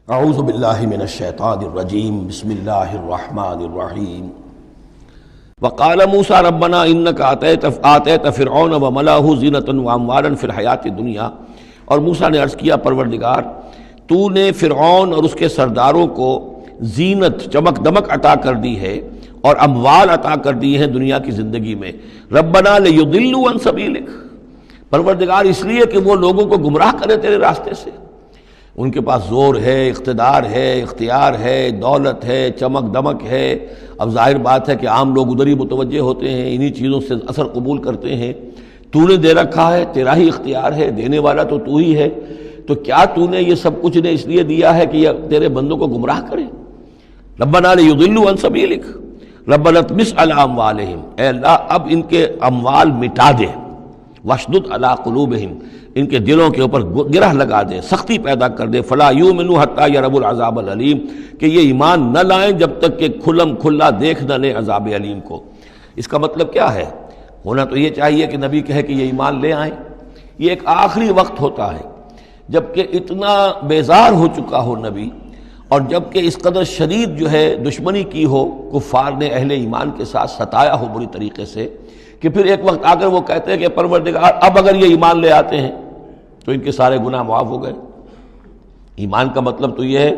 اعوذ باللہ من الشیطان الرجیم بسم اللہ الرحمن الرحیم وقال موسیٰ ربنا انک آتیت فرعون وملأہ زینۃ واموالا فی الحیاۃ الدنیا، اور موسیٰ نے عرض کیا پروردگار تو نے فرعون اور اس کے سرداروں کو زینت چمک دمک عطا کر دی ہے اور اموال عطا کر دی ہیں دنیا کی زندگی میں۔ ربنا لیضلوا عن سبیلک، پروردگار اس لیے کہ وہ لوگوں کو گمراہ کرے تیرے راستے سے۔ ان کے پاس زور ہے، اقتدار ہے، اختیار ہے، دولت ہے، چمک دمک ہے۔ اب ظاہر بات ہے کہ عام لوگ ادھر ہی متوجہ ہوتے ہیں، انہی چیزوں سے اثر قبول کرتے ہیں۔ تو نے دے رکھا ہے، تیرا ہی اختیار ہے، دینے والا تو ہی ہے، تو کیا تو نے یہ سب کچھ نے اس لیے دیا ہے کہ یہ تیرے بندوں کو گمراہ کرے؟ ربنا لیضلوا عن سبیلک ربنا اطمس علی اموالہم، اے اللہ اب ان کے اموال مٹا دے، واشدد علی قلوبہم، ان کے دلوں کے اوپر گرہ لگا دے، سختی پیدا کر دے، فلا یؤمنوا حتی یروا العذاب العلیم، کہ یہ ایمان نہ لائیں جب تک کہ کھلم کھلا دیکھ نہ لیں عذاب علیم کو۔ اس کا مطلب کیا ہے؟ ہونا تو یہ چاہیے کہ نبی کہے کہ یہ ایمان لے آئیں۔ یہ ایک آخری وقت ہوتا ہے جب کہ اتنا بیزار ہو چکا ہو نبی، اور جب کہ اس قدر شدید جو ہے دشمنی کی ہو کفار نے اہل ایمان کے ساتھ، ستایا ہو بری طریقے سے، کہ پھر ایک وقت آ کر وہ کہتے ہیں کہ پروردگار اب اگر یہ ایمان لے آتے ہیں تو ان کے سارے گناہ معاف ہو گئے۔ ایمان کا مطلب تو یہ ہے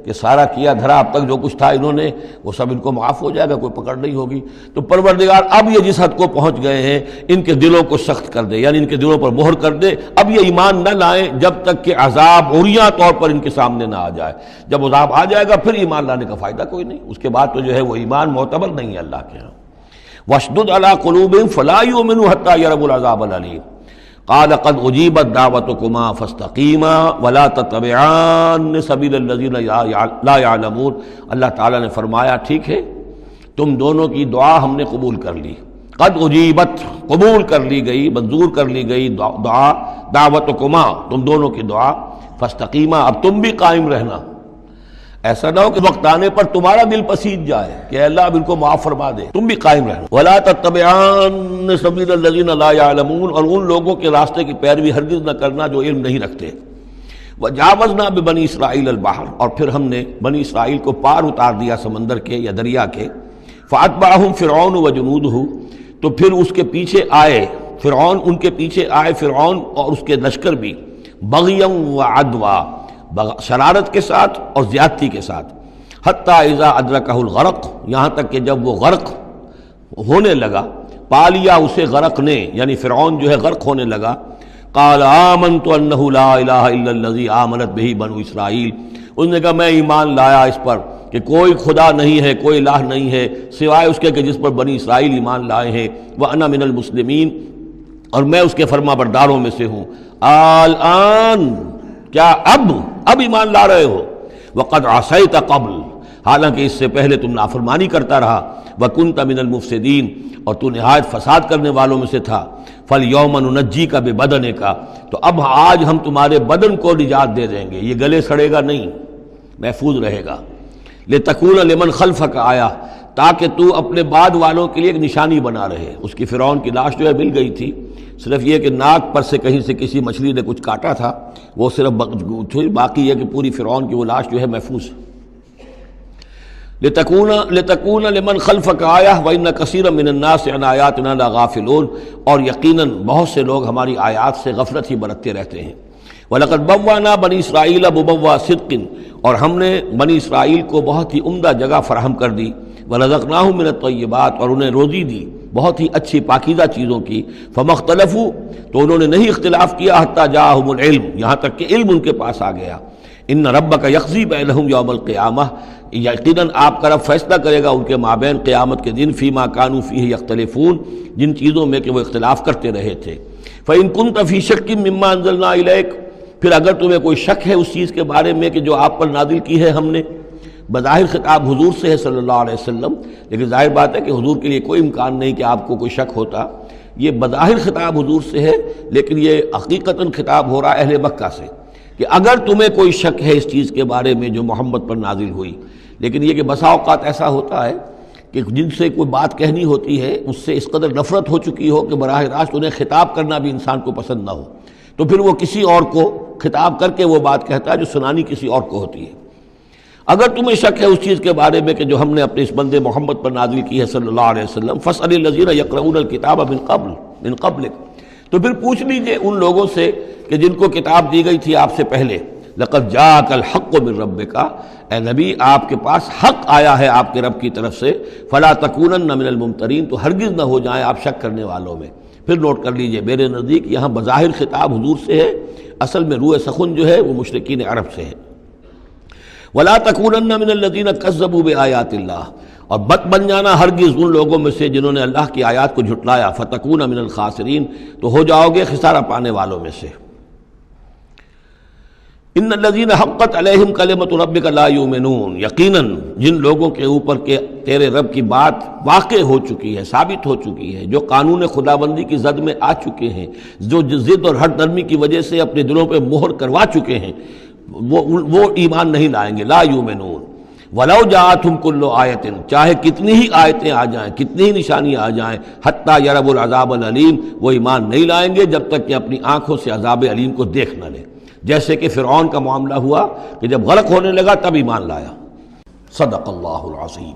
کہ سارا کیا دھرا اب تک جو کچھ تھا انہوں نے وہ سب ان کو معاف ہو جائے گا، کوئی پکڑ نہیں ہوگی۔ تو پروردگار اب یہ جس حد کو پہنچ گئے ہیں ان کے دلوں کو سخت کر دے، یعنی ان کے دلوں پر مہر کر دے، اب یہ ایمان نہ لائیں جب تک کہ عذاب عریاں طور پر ان کے سامنے نہ آ جائے۔ جب عذاب آ جائے گا پھر ایمان لانے کا فائدہ کوئی نہیں، اس کے بعد تو جو ہے وہ ایمان معتبر نہیں ہے اللہ کے ہاں۔ واشدد علی قلوبہم فلا یؤمنوا حتی یروا العذاب العلیم، قال قد اجیبت دعوتکما فاستقیما ولا تتبعان سبیل الذین لا یعلمون۔ اللہ تعالیٰ نے فرمایا ٹھیک ہے، تم دونوں کی دعا ہم نے قبول کر لی، قد اجیبت قبول کر لی گئی، منظور کر لی گئی دعا، دعوتکما تم دونوں کی دعا، فاستقیما اب تم بھی قائم رہنا۔ ایسا نہ ہو کہ وقت آنے پر تمہارا دل پسیج جائے کہ اے اللہ اب ان کو معاف فرما دے، تم بھی قائم رہنا۔ وَلَا تَتَّبِعَانَ سَبِيلَ الَّذِينَ لَا يَعْلَمُونَ، اور ان لوگوں کے راستے کی پیروی ہرگز نہ کرنا جو علم نہیں رکھتے۔ وَجَاوَزْنَا بِبَنِي إِسْرَائِيلَ الْبَحْرَ، اور پھر ہم نے بنی اسرائیل کو پار اتار دیا سمندر کے یا دریا کے۔ فَأَتْبَعَهُمْ فِرْعَوْنُ وَجُنُودُهُ، تو پھر اس کے پیچھے آئے فرعون، ان کے پیچھے آئے فرعون اور اس کے لشکر بھی، بغیًا وعدوا، شرارت کے ساتھ اور زیادتی کے ساتھ، حتی اذا ادرکہ الغرق، یہاں تک کہ جب وہ غرق ہونے لگا، پا لیا اسے غرق نے، یعنی فرعون جو ہے غرق ہونے لگا، قال آمنت انہ لا الہ الا الذی آمنت بہ بنو اسرائیل، اس نے کہا میں ایمان لایا اس پر کہ کوئی خدا نہیں ہے، کوئی الہ نہیں ہے سوائے اس کے کہ جس پر بنی اسرائیل ایمان لائے ہیں، وانا من المسلمین، اور میں اس کے فرما برداروں میں سے ہوں۔ الآن، کیا اب ایمان لا رہے ہو؟ وقد عصیت قبل، حالانکہ اس سے پہلے تم نافرمانی کرتا رہا، وکنت من المفسدین، اور تو نہایت فساد کرنے والوں میں سے تھا۔ فالیوم ننجیک ببدنک، تو اب آج ہم تمہارے بدن کو نجات دے دیں گے، یہ گلے سڑے گا نہیں، محفوظ رہے گا۔ لتکون لمن خلفک آیا، تاکہ تو اپنے بعد والوں کے لیے ایک نشانی بنا رہے۔ اس کی فرعون کی لاش جو ہے مل گئی تھی، صرف یہ کہ ناک پر سے کہیں سے کسی مچھلی نے کچھ کاٹا تھا، وہ صرف باقی یہ کہ پوری فرعون کی وہ لاش جو ہے محفوظ ہے۔ لتکون لمن خلفک آیہ وان کثیرا من الناس عن آیاتنا لغافلون، اور یقیناً بہت سے لوگ ہماری آیات سے غفلت ہی برتتے رہتے ہیں۔ وَلَقَدْ بَوَّأْنَا بَنِي إِسْرَائِيلَ مُبَوَّأَ صِدْقٍ، اور ہم نے بنی اسرائیل کو بہت ہی عمدہ جگہ فراہم کر دی، وَرَزَقْنَاهُم مِّنَ الطَّيِّبَاتِ، اور انہیں روزی دی بہت ہی اچھی پاکیزہ چیزوں کی۔ فَمَا اخْتَلَفُوا، تو انہوں نے نہیں اختلاف کیا، حتیٰ جاءہم العلم، یہاں تک کہ علم ان کے پاس آ گیا۔ ان ربک یقضی بینہم یوم القیامہ، یقیناً آپ کا رب فیصلہ کرے گا ان کے مابین قیامت کے دن، فیما کانوا فیہ یختلفون، جن چیزوں میں کہ وہ اختلاف کرتے رہے تھے۔ فَإِن كُنتَ فِي شَكٍّ مِّمَّا أَنزَلْنَا إِلَيْكَ، پھر اگر تمہیں کوئی شک ہے اس چیز کے بارے میں کہ جو آپ پر نازل کی ہے ہم نے، بظاہر خطاب حضور سے ہے صلی اللہ علیہ وسلم، لیکن ظاہر بات ہے کہ حضور کے لیے کوئی امکان نہیں کہ آپ کو کوئی شک ہوتا، یہ بظاہر خطاب حضور سے ہے، لیکن یہ حقیقتاً خطاب ہو رہا ہے اہل مکہ سے، کہ اگر تمہیں کوئی شک ہے اس چیز کے بارے میں جو محمد پر نازل ہوئی، لیکن یہ کہ بسا اوقات ایسا ہوتا ہے کہ جن سے کوئی بات کہنی ہوتی ہے اس سے اس قدر نفرت ہو چکی ہو کہ براہ راست انہیں خطاب کرنا بھی انسان کو پسند نہ ہو، تو پھر وہ کسی اور کو خطاب کر کے وہ بات کہتا ہے جو سنانی کسی اور کو ہوتی ہے۔ اگر تمہیں شک ہے اس چیز کے بارے میں کہ جو ہم نے اپنے اس بندے محمد پر نازل کی ہے صلی اللہ علیہ وسلم، فاسأل الذین یقرؤون الکتاب من قبلک، تو پھر پوچھ لیجئے ان لوگوں سے کہ جن کو کتاب دی گئی تھی آپ سے پہلے، لقد جاءک الحق من ربک، اے نبی آپ کے پاس حق آیا ہے آپ کے رب کی طرف سے، فلا تکونن من الممترین، تو ہرگز نہ ہو جائیں آپ شک کرنے والوں میں۔ پھر نوٹ کر لیجئے میرے نزدیک یہاں بظاہر خطاب حضور سے ہے، اصل میں روح سخن جو ہے وہ مشرکین عرب سے ہے۔ ولا تکونن من الذین کذبوا بآیات اللہ، اور مت بن جانا ہرگز ان لوگوں میں سے جنہوں نے اللہ کی آیات کو جھٹلایا، فتکون من الخاسرین، تو ہو جاؤ گے خسارہ پانے والوں میں سے۔ ان الذین حقت علیہم کلمۃ ربک لا یؤمنون، یقیناً جن لوگوں کے اوپر کہ تیرے رب کی بات واقع ہو چکی ہے، ثابت ہو چکی ہے، جو قانون خدابندی کی زد میں آ چکے ہیں، جو ضد اور ہٹ نرمی کی وجہ سے اپنے دلوں پہ مہر کروا چکے ہیں، وہ ایمان نہیں لائیں گے۔ لا یؤمنون ولو جاءتہم کل آیۃ، چاہے کتنی ہی آیتیں آ جائیں، کتنی ہی نشانیاں آ جائیں، حتی یروا العذاب العلیم، وہ ایمان نہیں لائیں گے جب تک کہ اپنی آنکھوں سے عذاب علیم کو دیکھ نہ لیں۔ جیسے کہ فرعون کا معاملہ ہوا کہ جب غرق ہونے لگا تب ایمان لایا۔ صدق اللہ العظیم۔